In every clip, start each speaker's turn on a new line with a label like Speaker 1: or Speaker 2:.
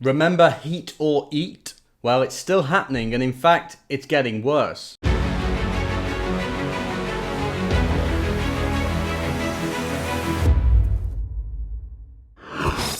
Speaker 1: Remember heat or eat? Well, it's still happening, and in fact, it's getting worse.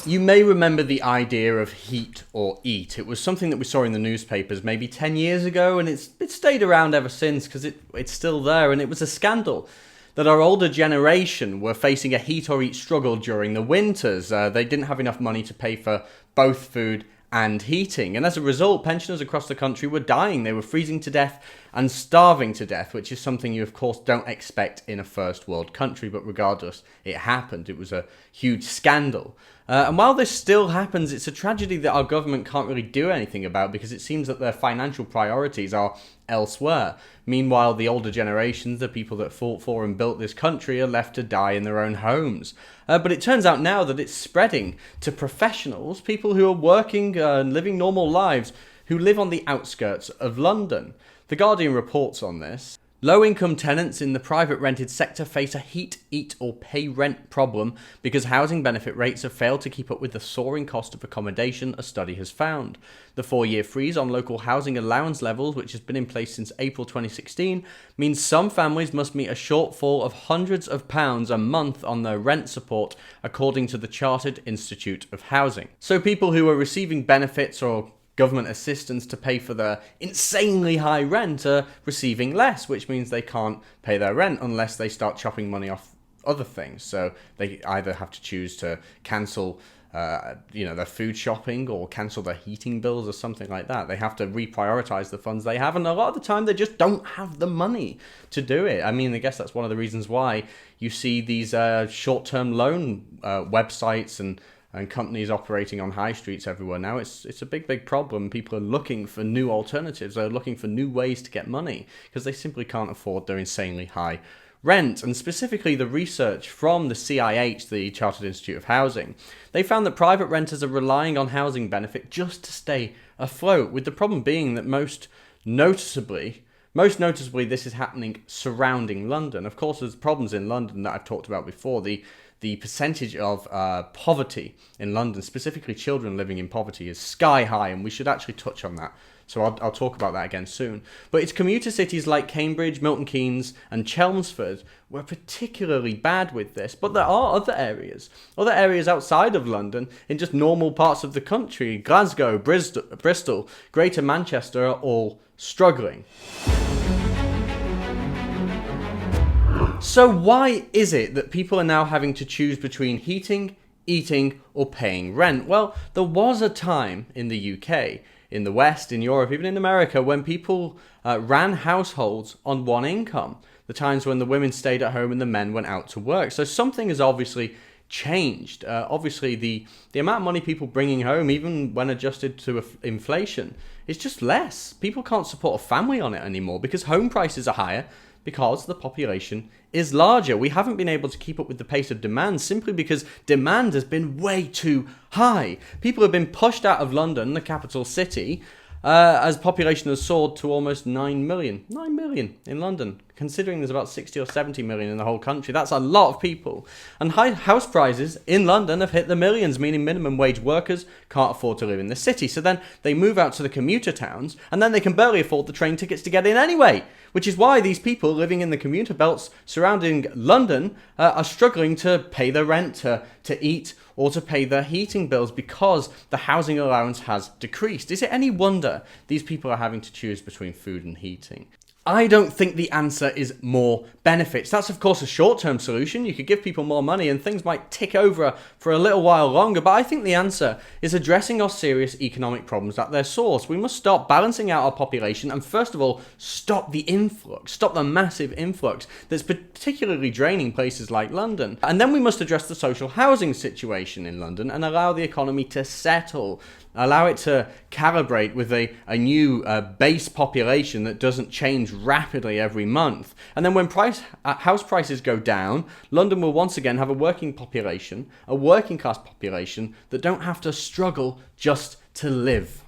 Speaker 1: You may remember the idea of heat or eat. It was something that we saw in the newspapers maybe 10 years ago, and it's stayed around ever since because it's still there, and it was a scandal that our older generation were facing a heat or eat struggle during the winters. They didn't have enough money to pay for both food and heating, and as a result, pensioners across the country were dying. They were freezing to death and starving to death, which is something you of course don't expect in a first world country, but regardless, it happened. It was a huge scandal. And while this still happens, it's a tragedy that our government can't really do anything about because it seems that their financial priorities are elsewhere. Meanwhile, the older generations, the people that fought for and built this country, are left to die in their own homes. But it turns out now that it's spreading to professionals, people who are working and living normal lives, who live on the outskirts of London. The Guardian reports on this. Low-income tenants in the private rented sector face a heat, eat or pay rent problem because housing benefit rates have failed to keep up with the soaring cost of accommodation, a study has found. The 4-year freeze on local housing allowance levels, which has been in place since April 2016, means some families must meet a shortfall of hundreds of pounds a month on their rent support, according to the Chartered Institute of Housing. So people who are receiving benefits or government assistance to pay for their insanely high rent are receiving less, which means they can't pay their rent unless they start chopping money off other things. So they either have to choose to cancel their food shopping or cancel their heating bills or something like that. They have to reprioritize the funds they have, and a lot of the time they just don't have the money to do it. I mean, I guess that's one of the reasons why you see these short-term loan websites and companies operating on high streets everywhere now. It's a big problem. People are looking for new alternatives. They're looking for new ways to get money because they simply can't afford their insanely high rent. And specifically the research from the CIH, the Chartered Institute of Housing, they found that private renters are relying on housing benefit just to stay afloat, with the problem being that most noticeably, this is happening surrounding London. Of course, there's problems in London that I've talked about before. The percentage of poverty in London, specifically children living in poverty, is sky high, and we should actually touch on that. So I'll talk about that again soon. But it's commuter cities like Cambridge, Milton Keynes and Chelmsford were particularly bad with this. But there are other areas outside of London, in just normal parts of the country. Glasgow, Bristol, Greater Manchester are all struggling. So why is it that people are now having to choose between heating, eating, or paying rent? Well, there was a time in the UK, in the West, in Europe, even in America, when people ran households on one income. The times when the women stayed at home and the men went out to work. So something has obviously changed. Obviously, the amount of money people bringing home, even when adjusted to inflation, is just less. People can't support a family on it anymore because home prices are higher, because the population is larger. We haven't been able to keep up with the pace of demand simply because demand has been way too high. People have been pushed out of London, the capital city, as population has soared to almost 9 million. 9 million in London. Considering there's about 60 or 70 million in the whole country, that's a lot of people. And high house prices in London have hit the millions, meaning minimum wage workers can't afford to live in the city. So then they move out to the commuter towns, and then they can barely afford the train tickets to get in anyway. Which is why these people living in the commuter belts surrounding London are struggling to pay their rent, to eat, or to pay their heating bills because the housing allowance has decreased. Is it any wonder these people are having to choose between food and heating? I don't think the answer is more benefits. That's of course a short-term solution. You could give people more money and things might tick over for a little while longer, but I think the answer is addressing our serious economic problems at their source. We must start balancing out our population and first of all, stop the massive influx that's particularly draining places like London. And then we must address the social housing situation in London and allow the economy to settle. Allow it to calibrate with a new base population that doesn't change rapidly every month. And then when house prices go down, London will once again have a working population, a working class population that don't have to struggle just to live.